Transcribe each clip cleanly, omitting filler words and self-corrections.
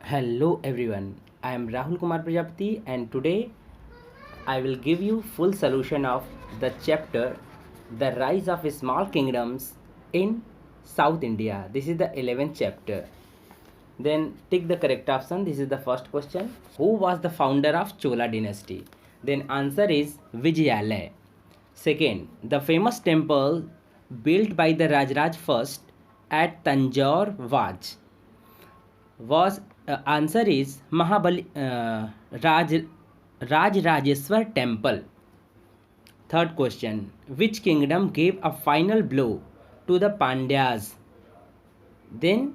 Hello everyone, I am Rahul Kumar Prajapati and today I will give you full solution of the chapter The Rise of Small Kingdoms in South India. This is the 11th chapter. Then tick the correct option. This is the first question. Who was the founder of Chola dynasty? Then answer is Vijayalaya. Second, the famous temple built by the Rajraj first at Tanjore was answer is Mahabali Rajrajeshwar temple. Third question, which kingdom gave a final blow to the Pandyas? Then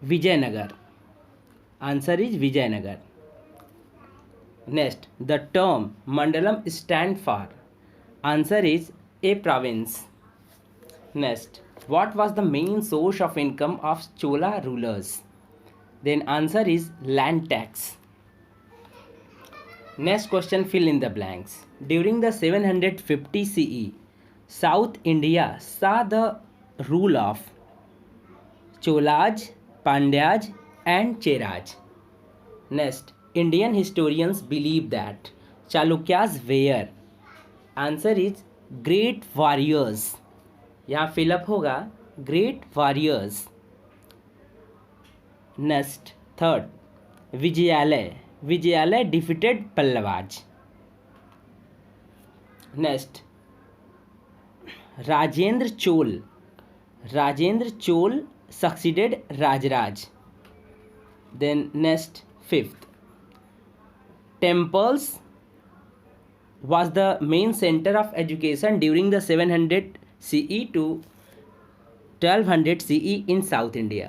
Vijayanagar. Answer is Vijayanagar. Next, the term Mandalam stand for. Answer is a province. Next, what was the main source of income of Chola rulers? Then answer is land tax. Next question, fill in the blanks. During the 750 CE, South India saw the rule of Cholas, Pandyas and Cheraj. Next, Indian historians believe that Chalukyas were. Answer is great warriors. यहाँ fill up होगा great warriors. Next, third, Vijayalaya defeated Pallavas. Next, Rajendra Chola succeeded Rajaraja. Then next, fifth, temples was the main center of education during the 700 CE to 1200 CE in South India.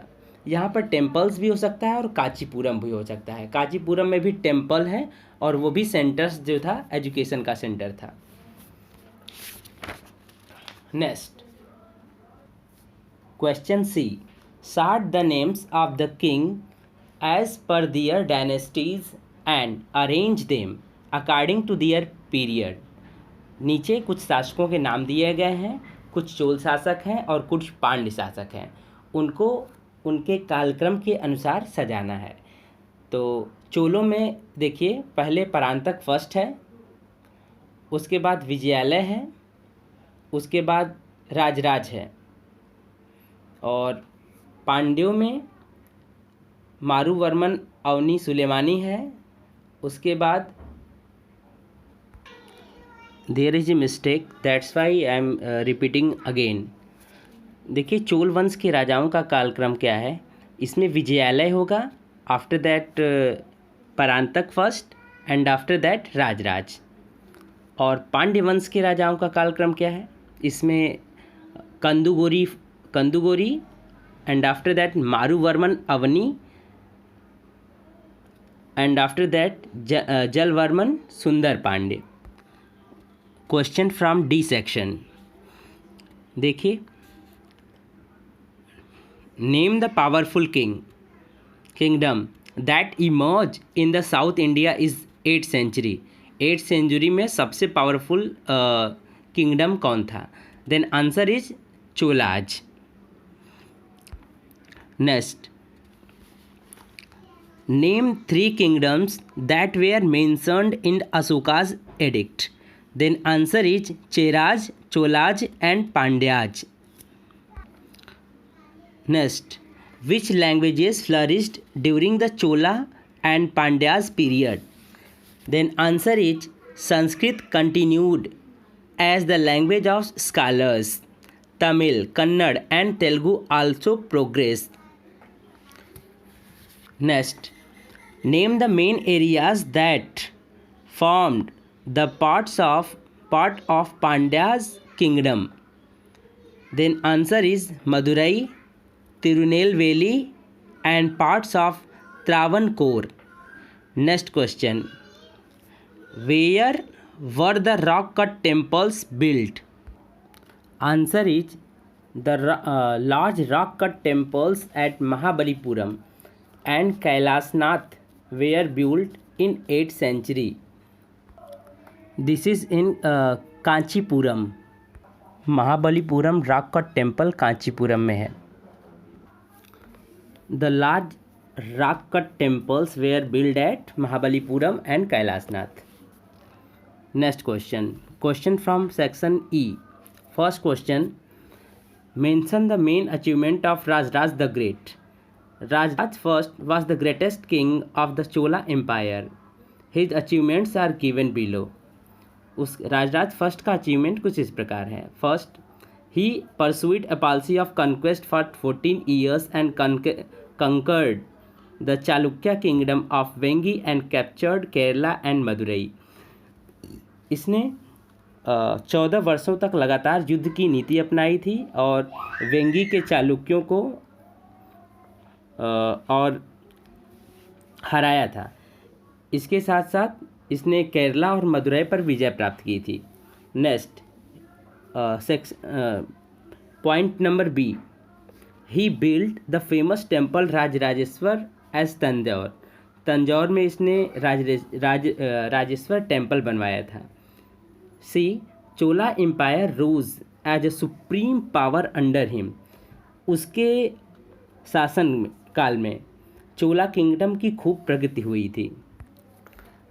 यहाँ पर temples भी हो सकता है और कांचीपुरम भी हो सकता है. कांचीपुरम में भी टेम्पल है और वो भी सेंटर्स जो था एजुकेशन का सेंटर था. Next question C, sort the names of the king as per their dynasties and arrange them according to their period. नीचे कुछ शासकों के नाम दिए गए हैं, कुछ चोल शासक हैं और कुछ पांड्य शासक हैं. उनको उनके कालक्रम के अनुसार सजाना है. तो चोलों में देखिए, पहले परांतक फर्स्ट है, उसके बाद विजयालय है, उसके बाद राजराज है, और पांड्यों में मारूवर्मन अवनी सुलेमानी है. उसके बाद there is a mistake, that's why I am repeating again. देखिए, चोल वंश के राजाओं का कालक्रम क्या है. इसमें विजयालय होगा, after that Parantaka first and after that Rajaraja. और पांड्य वंश के राजाओं का कालक्रम क्या है. इसमें कंदुगोरी and after that Maravarman Avani and after that Jatavarman Sundara Pandya. Question from D section. देखिए, name the powerful kingdom that emerge in the south India is 8th century. 8th century में सबसे पावरफुल किंगडम कौन था. Then answer is Cholas. Next, name 3 kingdoms that were mentioned in Ashoka's edict. Then answer is Cheraj, Cholaj and Pandyas. Next, which languages flourished during the Chola and Pandyas period? Then answer is Sanskrit continued as the language of scholars. Tamil, Kannada and Telugu also progressed. Next, name the main areas that formed the part of Pandya's kingdom. Then answer is Madurai, Tirunelveli and parts of Travancore. Next question, where were the rock cut temples built? Answer is the large rock cut temples at Mahabalipuram and Kailasnath were built in 8th century. This is in Kanchipuram. Mahabalipuram rock cut temple Kanchipuram में है. The large rock cut temples were built at Mahabalipuram and Kailasnath. Next question from section E. First question, mention the main achievement of Rajraj the Great. Rajraj first was the greatest king of the Chola Empire. His achievements are given below. उस Rajaraja first का achievement कुछ इस प्रकार है. First, he pursued a policy of conquest for 14 years and conquered the Chalukya kingdom of Vengi and captured Kerala and Madurai. इसने 14 वर्षों तक लगातार युद्ध की नीति अपनाई थी और वेंगी के चालुक्यों को और हराया था. इसके साथ साथ इसने केरला और मदुरई पर विजय प्राप्त की थी. Next point number B, he build the famous temple Rajarajeshwara as Tanjore. Tanjore में इसने राजेश्वर टेम्पल बनवाया था. C, Chola empire rose as a supreme power under him. उसके शासन काल में चोला किंगडम की खूब प्रगति हुई थी.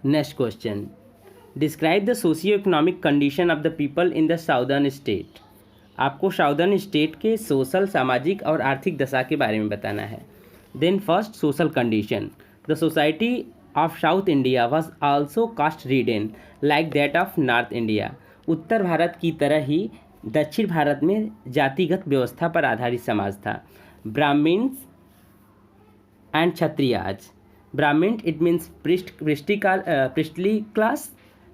Next question, describe the socio economic condition of the people in the southern state. आपको साउदर्न स्टेट के सोशल, सामाजिक और आर्थिक दशा के बारे में बताना है. Then first, social condition. The society of south India was also caste ridden like that of north India. उत्तर भारत की तरह ही दक्षिण भारत में जातिगत व्यवस्था पर आधारित समाज था. Brahmins and Kshatriyas. Brahmin, it means priestly class,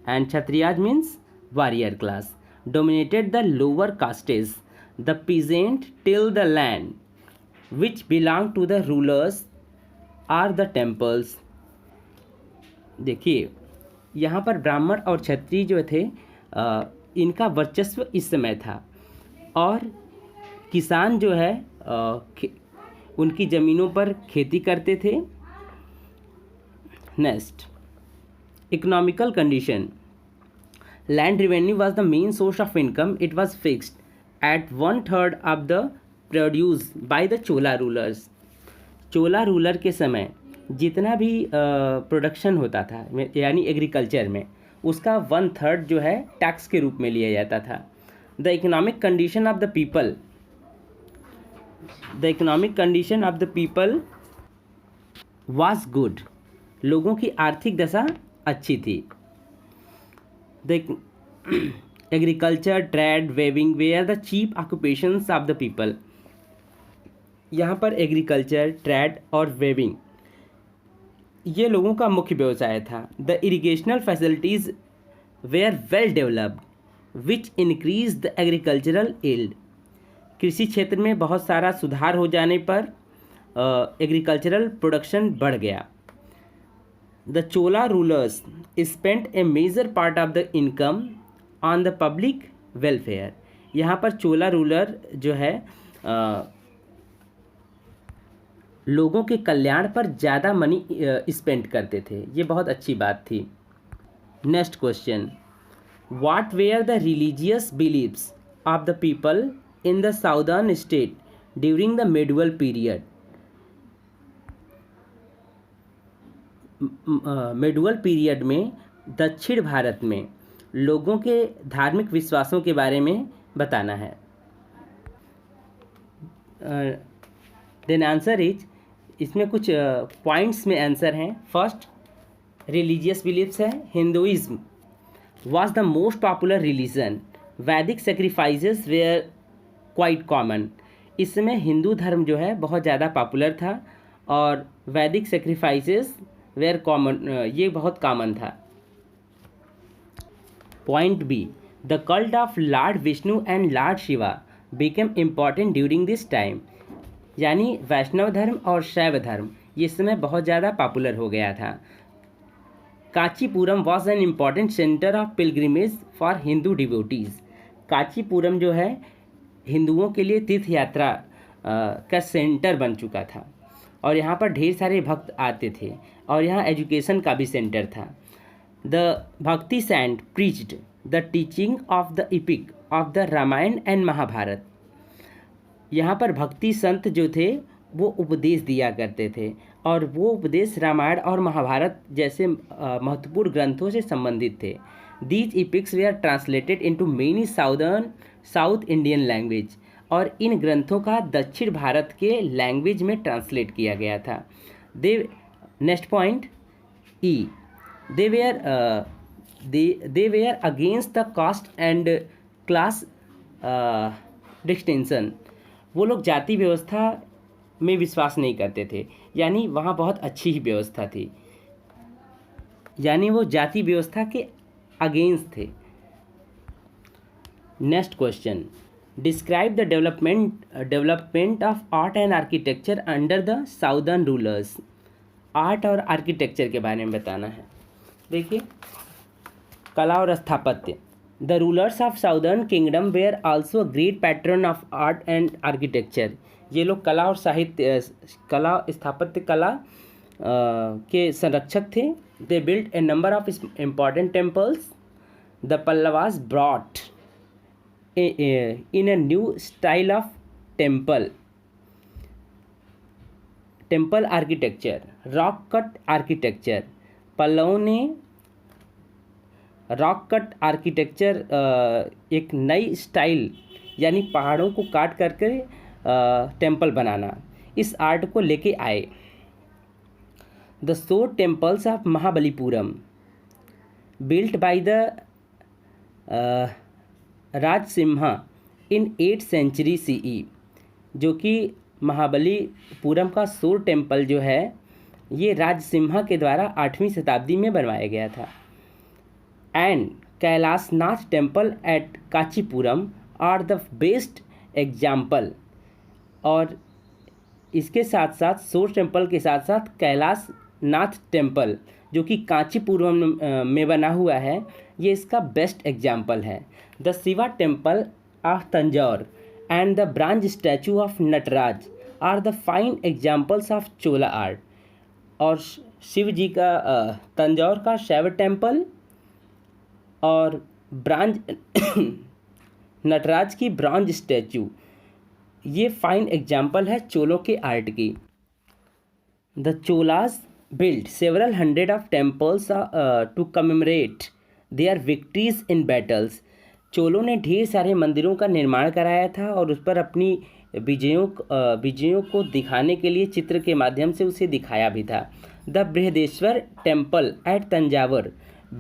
and Kshatriyas means warrior class, dominated the lower castes. The peasant tilled the land which belonged to the rulers are the temples. देखिए यहाँ पर ब्राह्मण और क्षत्रिय जो थे इनका वर्चस्व इस समय था और किसान जो है उनकी ज़मीनों पर खेती करते थे. Next, economical condition. Land revenue was the main source of income. It was fixed at 1/3 of the produce by the Chola rulers. Chola ruler के समय जितना भी प्रोडक्शन होता था यानी एग्रीकल्चर में, उसका 1/3 जो है टैक्स के रूप में लिया जाता था. The economic condition of the people. The economic condition of the people was good. लोगों की आर्थिक दशा अच्छी थी. The agriculture, trade, weaving were the chief occupations of the people. यहाँ पर एग्रीकल्चर, ट्रेड और वेविंग ये लोगों का मुख्य व्यवसाय था. The irrigational facilities were well developed which increase the agricultural yield. कृषि क्षेत्र में बहुत सारा सुधार हो जाने पर एग्रीकल्चरल प्रोडक्शन बढ़ गया. The Chola rulers spent a major part of the income on the public welfare. यहाँ पर चोला रूलर जो है लोगों के कल्याण पर ज़्यादा मनी स्पेंड करते थे. ये बहुत अच्छी बात थी. Next question, what were the religious beliefs of the people in the southern state during the medieval period. Medieval period में दक्षिण भारत में लोगों के धार्मिक विश्वासों के बारे में बताना है. देन आंसर इज, इसमें कुछ पॉइंट्स में आंसर हैं. फर्स्ट, रिलीजियस बिलीफ्स है. Hinduism was the most popular religion. वैदिक सेक्रीफाइसेस वेयर क्वाइट कॉमन. इस समय हिंदू धर्म जो है बहुत ज़्यादा पॉपुलर था और वैदिक सेक्रीफाइसेस वेयर कॉमन, ये बहुत कॉमन था. Point B, the cult of lord Vishnu and lord Shiva became important during this time. यानी वैष्णव धर्म और शैव धर्म ये समय बहुत ज़्यादा पॉपुलर हो गया था. Kanchipuram was an important centre of pilgrimage for Hindu devotees. Kanchipuram जो है हिंदुओं के लिए तीर्थ यात्रा का सेंटर बन चुका था और यहाँ पर ढेर सारे भक्त आते थे और यहाँ एजुकेशन का भी सेंटर था. The bhakti saint preached the teaching of the epic of the Ramayana and Mahabharata. यहाँ पर भक्ति संत जो थे वो उपदेश दिया करते थे, और वो उपदेश रामायण और महाभारत जैसे महत्वपूर्ण ग्रंथों से संबंधित थे। These epics they are translated into many South Indian language, और इन ग्रंथों का दक्षिण भारत के लैंग्वेज में ट्रांसलेट किया गया था। The next point E, they were against the caste and class distinction. वो लोग जाति व्यवस्था में विश्वास नहीं करते थे, यानी वहाँ बहुत अच्छी ही व्यवस्था थी, यानी वो जाति व्यवस्था के अगेंस्ट थे। Next question, describe the development of art and architecture under the southern rulers. Art और आर्किटेक्चर के बारे में बताना है। देखिए, कला और स्थापत्य। The rulers of southern kingdom where also a great pattern of art and architecture. ये लोग कला और साहित्य, कला, स्थापत्य कला के संरक्षक थे। They built A number of important temples. The Pallavas brought in a new style of temple architecture, rock cut architecture। पल्लवों ने रॉक कट आर्किटेक्चर, एक नई स्टाइल यानी पहाड़ों को काट करके टेम्पल बनाना, इस आर्ट को लेके आए। The shore temples of Mahabalipuram built by the Rajasimha in 8th century CE, जो कि महाबलीपुरम का सोर टेम्पल जो है ये राजसिम्हा के द्वारा 8वीं शताब्दी में बनवाया गया था। And Kailashnath temple at Kanchipuram are the best example. और इसके साथ साथ सोर टेम्पल के साथ साथ कैलाशनाथ टेम्पल जो कि कांचीपुरम में बना हुआ है, ये इसका बेस्ट एग्जाम्पल है। The Shiva temple of Tanjore and the bronze statue of Nataraja are the fine examples of Chola art. और शिव जी का तंजौर का शैव टेम्पल और ब्रांज नटराज की ब्रॉन्ज स्टैचू, ये फाइन एग्जाम्पल है चोलों के आर्ट की। The Cholas built several hundred of temples to commemorate their victories in battles। चोलों ने ढेर सारे मंदिरों का निर्माण कराया था और उस पर अपनी विजयों को दिखाने के लिए चित्र के माध्यम से उसे दिखाया भी था। The Brihadeshwara temple at Thanjavur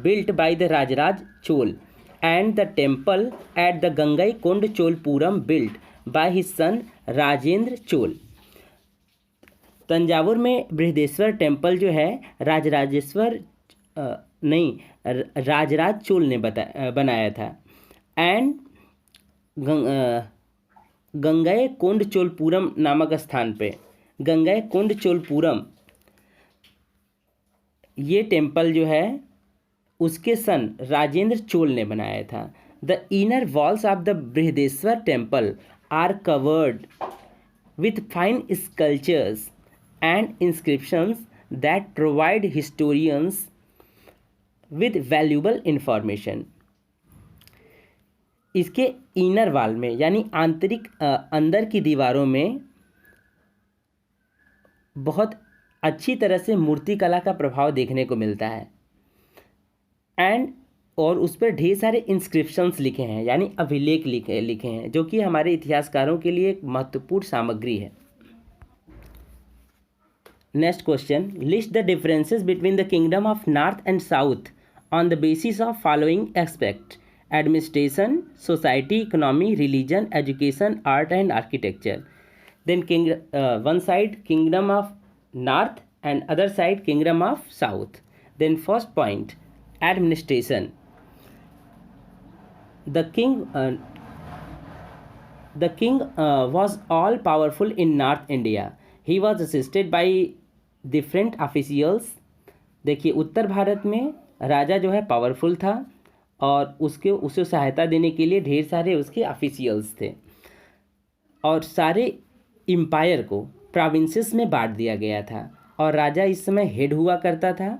built by the Rajaraja Chola and the temple at the Gangai Konda Cholapuram built by his son Rajendra Chola. Thanjavur में बृहदेश्वर टेम्पल जो है राजराज चोल ने बनाया था। एंड गंगई कोंड चोलपुरम नामक स्थान पे, गंगई कोंड चोलपुरम, ये टेम्पल जो है उसके सन राजेंद्र चोल ने बनाया था। The inner walls of the Brihadeshwara temple are covered with fine sculptures and inscriptions that provide historians with valuable information। इसके इनर वॉल में यानी आंतरिक अंदर की दीवारों में बहुत अच्छी तरह से मूर्तिकला का प्रभाव देखने को मिलता है। और उस पर ढेर सारे इंस्क्रिप्शंस लिखे हैं यानी अभिलेख लिखे हैं, जो कि हमारे इतिहासकारों के लिए एक महत्वपूर्ण सामग्री है। Next question, list the differences between the kingdom of north and south on the basis of following aspect: administration, society, economy, religion, education, art and architecture. Then one side kingdom of north and other side kingdom of south. Then first point, administration. The king was all powerful in North India. He was assisted by different officials। देखिए, उत्तर भारत में राजा जो है powerful था और उसे सहायता देने के लिए ढेर सारे उसके ऑफिशियल्स थे, और सारे एम्पायर को प्रोविंसेस में बांट दिया गया था। और राजा इस समय हेड हुआ करता था,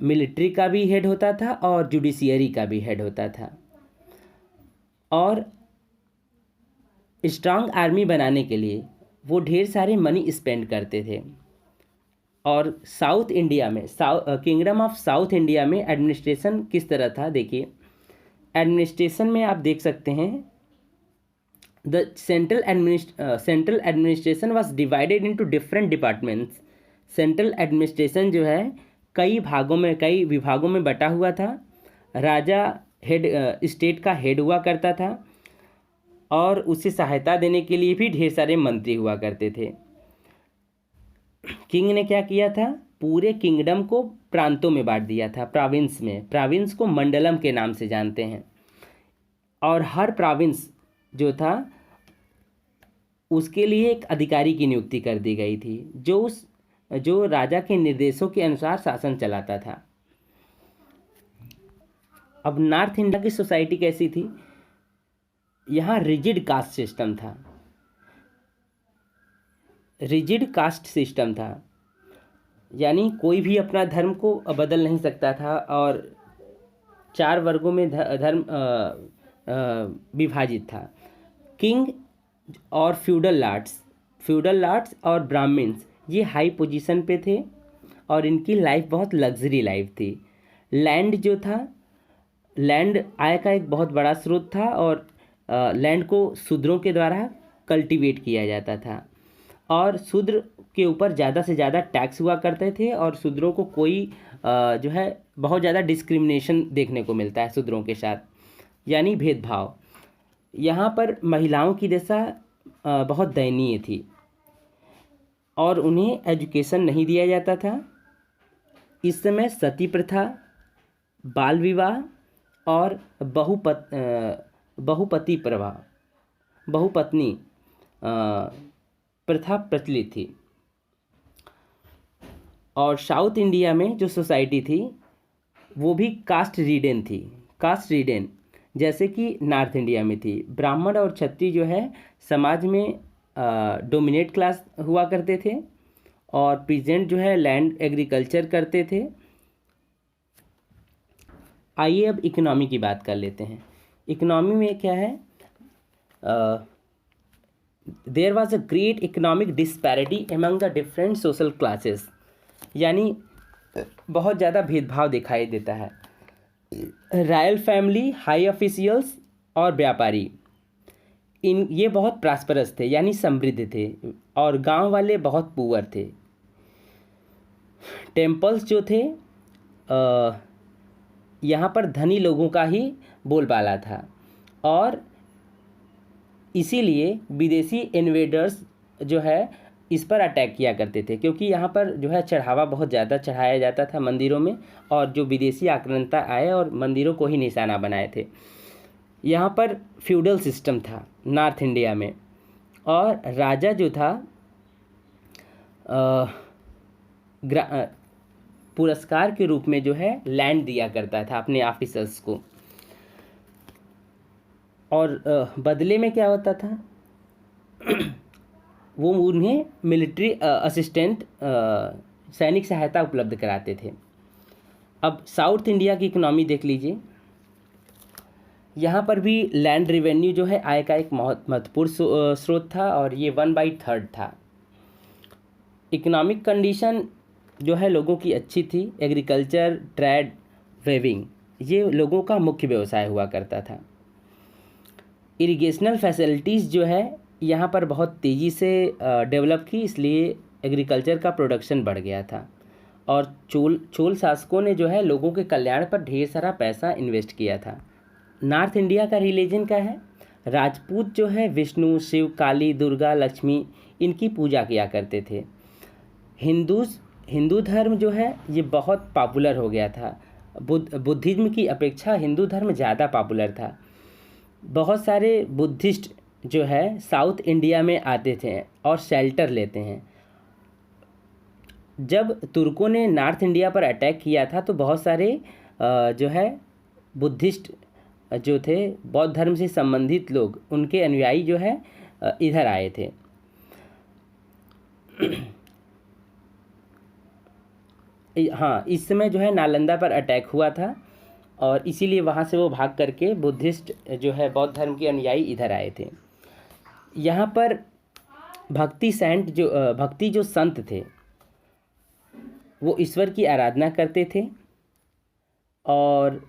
मिलिट्री का भी हेड होता था और जुडिशियरी का भी हेड होता था। और स्ट्रांग आर्मी बनाने के लिए वो ढेर सारे मनी स्पेंड करते थे। और साउथ इंडिया में किंगडम ऑफ साउथ इंडिया में एडमिनिस्ट्रेशन किस तरह था, देखिए एडमिनिस्ट्रेशन में आप देख सकते हैं the central administration was divided into different departments. Central administration जो है कई विभागों में बटा हुआ था। राजा हेड स्टेट का हेड हुआ करता था और उसे सहायता देने के लिए भी ढेर सारे मंत्री हुआ करते थे। किंग ने क्या किया था, पूरे किंगडम को प्रांतों में बांट दिया था, प्रोविंस में। प्रोविंस को मंडलम के नाम से जानते हैं। और हर प्रोविंस जो था उसके लिए एक अधिकारी की नियुक्ति कर दी गई थी जो राजा के निर्देशों के अनुसार शासन चलाता था। अब नॉर्थ इंडिया की सोसाइटी कैसी थी, यहाँ रिजिड कास्ट सिस्टम था। रिजिड कास्ट सिस्टम था यानी कोई भी अपना धर्म को बदल नहीं सकता था और 4 वर्गों में धर्म विभाजित था। किंग और फ्यूडल लॉर्ड्स और ब्राह्मण्स ये हाई पोजीशन पे थे और इनकी लाइफ बहुत लग्जरी लाइफ थी। लैंड जो था, लैंड आय का एक बहुत बड़ा स्रोत था और लैंड को शूद्रों के द्वारा कल्टीवेट किया जाता था और शूद्र के ऊपर ज़्यादा से ज़्यादा टैक्स हुआ करते थे और शूद्रों को कोई जो है बहुत ज़्यादा डिस्क्रिमिनेशन देखने को मिलता है शूद्रों के साथ, यानी भेदभाव। यहाँ पर महिलाओं की दशा बहुत दयनीय थी और उन्हें एजुकेशन नहीं दिया जाता था। इस समय सती प्रथा, बाल विवाह और बहुपत्नी प्रथा प्रचलित थी। और साउथ इंडिया में जो सोसाइटी थी वो भी कास्ट रिडेन जैसे कि नॉर्थ इंडिया में थी। ब्राह्मण और क्षत्रिय जो है समाज में डोमिनेट क्लास हुआ करते थे और पीजेंट जो है लैंड एग्रीकल्चर करते थे। आइए अब इकोनॉमी की बात कर लेते हैं। इकोनॉमी में क्या है, there was a great economic disparity among the different social classes, यानी बहुत ज़्यादा भेदभाव दिखाई देता है। रॉयल फैमिली, हाई ऑफिशियल्स और व्यापारी ये बहुत प्रॉस्परस थे यानी समृद्ध थे और गांव वाले बहुत पुअर थे। टेम्पल्स जो थे यहाँ पर धनी लोगों का ही बोलबाला था और इसीलिए विदेशी इन्वेडर्स जो है इस पर अटैक किया करते थे क्योंकि यहाँ पर जो है चढ़ावा बहुत ज़्यादा चढ़ाया जाता था मंदिरों में और जो विदेशी आक्रांता आए और मंदिरों को ही निशाना बनाए थे। यहाँ पर फ्यूडल सिस्टम था नॉर्थ इंडिया में और राजा जो था पुरस्कार के रूप में जो है लैंड दिया करता था अपने ऑफिसर्स को और बदले में क्या होता था वो उन्हें मिलिट्री असिस्टेंट सैनिक सहायता उपलब्ध कराते थे। अब साउथ इंडिया की इकोनॉमी देख लीजिए। यहाँ पर भी लैंड रेवेन्यू जो है आय का एक महत्वपूर्ण स्रोत था और ये 1/3 था। इकोनॉमिक कंडीशन जो है लोगों की अच्छी थी। एग्रीकल्चर, ट्रेड, वेविंग ये लोगों का मुख्य व्यवसाय हुआ करता था। इरिगेशनल फैसिलिटीज़ जो है यहाँ पर बहुत तेज़ी से डेवलप की, इसलिए एग्रीकल्चर का प्रोडक्शन बढ़ गया था और चोल शासकों ने जो है लोगों के कल्याण पर ढेर सारा पैसा इन्वेस्ट किया था। नॉर्थ इंडिया का रिलीजन क्या है, राजपूत जो है विष्णु, शिव, काली, दुर्गा, लक्ष्मी इनकी पूजा किया करते थे। हिंदू धर्म जो है ये बहुत पॉपुलर हो गया था। बुद्धिज्म की अपेक्षा हिंदू धर्म ज़्यादा पॉपुलर था। बहुत सारे बुद्धिस्ट जो है साउथ इंडिया में आते थे और शेल्टर लेते हैं। जब तुर्कों ने नॉर्थ इंडिया पर अटैक किया था तो बहुत सारे जो है बुद्धिस्ट जो थे, बौद्ध धर्म से संबंधित लोग, उनके अनुयायी जो है इधर आए थे। हाँ, इस समय जो है नालंदा पर अटैक हुआ था और इसीलिए वहाँ से वो भाग करके बुद्धिस्ट जो है बौद्ध धर्म के अनुयायी इधर आए थे। यहाँ पर भक्ति जो संत थे वो ईश्वर की आराधना करते थे और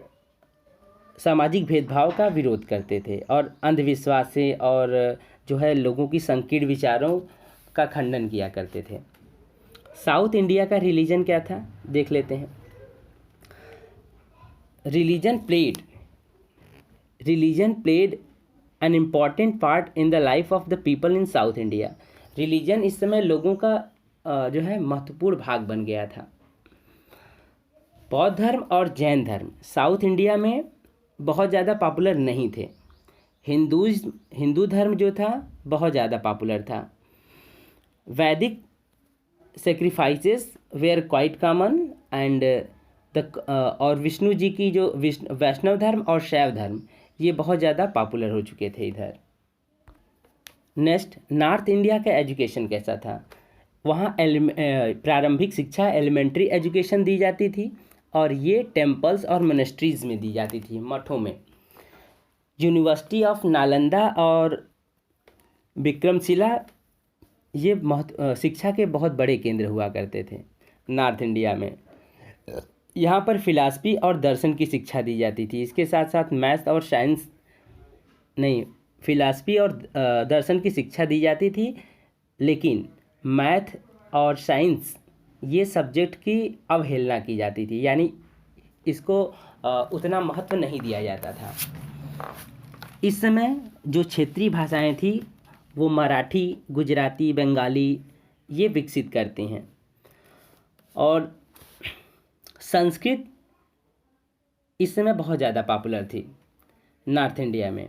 सामाजिक भेदभाव का विरोध करते थे और अंधविश्वास से और जो है लोगों की संकीर्ण विचारों का खंडन किया करते थे। साउथ इंडिया का रिलीजन क्या था देख लेते हैं। Religion played an important part in the life of the people in south India. Religion इस समय लोगों का जो है महत्वपूर्ण भाग बन गया था। बौद्ध धर्म और जैन धर्म साउथ इंडिया में बहुत ज़्यादा पॉपुलर नहीं थे। हिंदू धर्म जो था बहुत ज़्यादा पॉपुलर था। Vedic sacrifices were quite common and और विष्णु जी की जो वैष्णव धर्म और शैव धर्म ये बहुत ज़्यादा पॉपुलर हो चुके थे इधर। नेक्स्ट, नॉर्थ इंडिया का एजुकेशन कैसा था? वहाँ प्रारंभिक शिक्षा एलिमेंट्री एजुकेशन दी जाती थी और ये टेम्पल्स और मोनेस्ट्रीज़ में दी जाती थी, मठों में। यूनिवर्सिटी ऑफ नालंदा और विक्रमशिला ये शिक्षा के बहुत बड़े केंद्र हुआ करते थे नॉर्थ इंडिया में। यहाँ पर फिलॉसफी और दर्शन की शिक्षा दी जाती थी। इसके साथ साथ मैथ्स और साइंस फिलॉसफी और दर्शन की शिक्षा दी जाती थी, लेकिन मैथ और साइंस ये सब्जेक्ट की अवहेलना की जाती थी, यानी इसको उतना महत्व नहीं दिया जाता था। इस समय जो क्षेत्रीय भाषाएं थी वो मराठी, गुजराती, बंगाली ये विकसित करती हैं और संस्कृत इस समय बहुत ज़्यादा पॉपुलर थी नॉर्थ इंडिया में।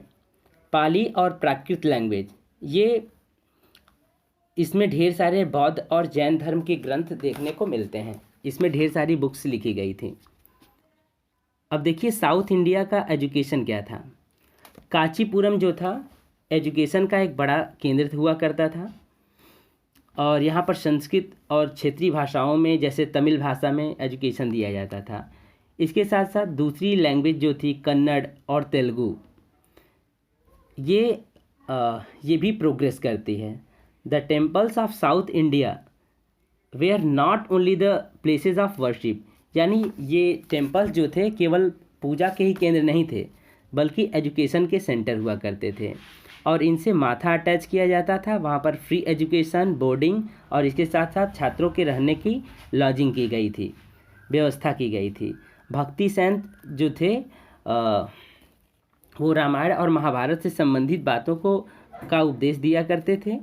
पाली और प्राकृत लैंग्वेज ये इसमें ढेर सारे बौद्ध और जैन धर्म के ग्रंथ देखने को मिलते हैं। इसमें ढेर सारी बुक्स लिखी गई थी। अब देखिए साउथ इंडिया का एजुकेशन क्या था। कांचीपुरम जो था एजुकेशन का एक बड़ा केंद्र हुआ करता था और यहाँ पर संस्कृत और क्षेत्रीय भाषाओं में जैसे तमिल भाषा में एजुकेशन दिया जाता था। इसके साथ साथ दूसरी लैंग्वेज जो थी कन्नड़ और तेलुगु ये भी प्रोग्रेस करती है। The temples of south India they are not only the places of worship, यानी ये टेम्पल्स जो थे केवल पूजा के ही केंद्र नहीं थे बल्कि एजुकेशन के सेंटर हुआ करते थे और इनसे माथा अटैच किया जाता था। वहाँ पर फ्री एजुकेशन, बोर्डिंग और इसके साथ साथ छात्रों के रहने की लॉजिंग की गई थी, व्यवस्था की गई थी। भक्ति संत जो थे वो रामायण और महाभारत से संबंधित बातों का उपदेश दिया करते थे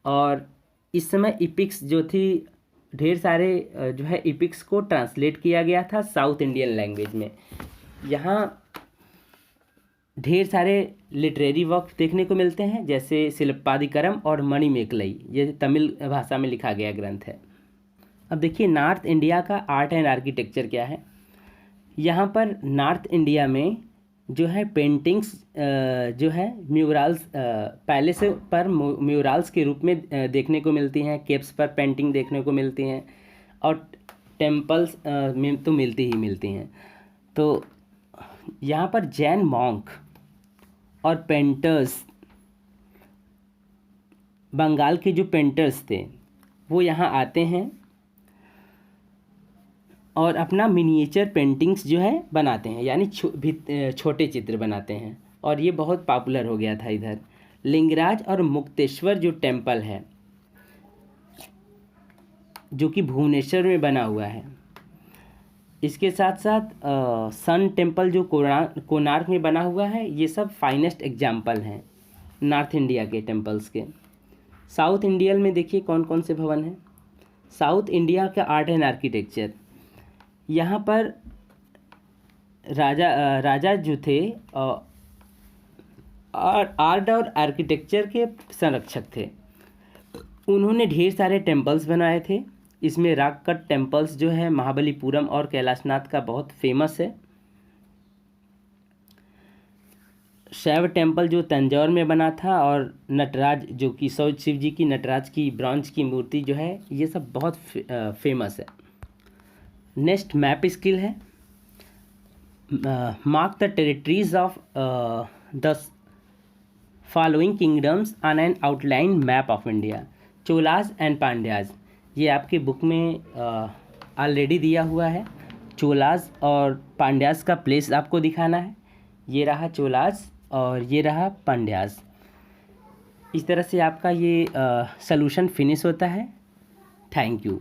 और इस समय इपिक्स जो थी ढेर सारे जो है इपिक्स को ट्रांसलेट किया गया था साउथ इंडियन लैंग्वेज में। यहाँ ढेर सारे लिटरेरी वर्क देखने को मिलते हैं जैसे शिल्पादिकरम और मणिमेकलई, ये तमिल भाषा में लिखा गया ग्रंथ है। अब देखिए नॉर्थ इंडिया का आर्ट एंड आर्किटेक्चर क्या है। यहाँ पर नॉर्थ इंडिया में जो है पेंटिंग्स जो है म्यूरल्स पैलेस पर म्यूरल्स के रूप में देखने को मिलती हैं, केप्स पर पेंटिंग देखने को मिलती हैं और टेम्पल्स में तो मिलती ही मिलती हैं। तो यहाँ पर जैन मॉन्क और पेंटर्स, बंगाल के जो पेंटर्स थे वो यहाँ आते हैं और अपना मिनिएचर पेंटिंग्स जो है बनाते हैं, यानी छोटे चित्र बनाते हैं और ये बहुत पॉपुलर हो गया था इधर। लिंगराज और मुक्तेश्वर जो टेम्पल है जो कि भुवनेश्वर में बना हुआ है, इसके साथ साथ सन टेम्पल जो कोणार्क में बना हुआ है, ये सब फाइनेस्ट एग्जाम्पल हैं नॉर्थ इंडिया के टेम्पल्स के। साउथ इंडिया में देखिए कौन कौन से भवन हैं। साउथ इंडिया का आर्ट एंड आर्किटेक्चर, यहाँ पर राजा जो थे आर्ट और आर्किटेक्चर के संरक्षक थे। उन्होंने ढेर सारे टेम्पल्स बनाए थे। इसमें रॉक कट टेम्पल्स जो है महाबलीपुरम और कैलाशनाथ का बहुत फेमस है। शैव टेम्पल जो तंजौर में बना था और नटराज जो कि शिव जी की नटराज की ब्रॉन्ज की मूर्ति जो है, ये सब बहुत फेमस है। नेक्स्ट मैप स्किल है। Mark the territories of the following kingdoms on an outline map of India. Cholas and Pandyas, ये आपकी बुक में ऑलरेडी दिया हुआ है। चोलाज और पांड्याज का प्लेस आपको दिखाना है। ये रहा चोलाज और ये रहा पांड्याज। इस तरह से आपका ये सॉल्यूशन फिनिश होता है। Thank you.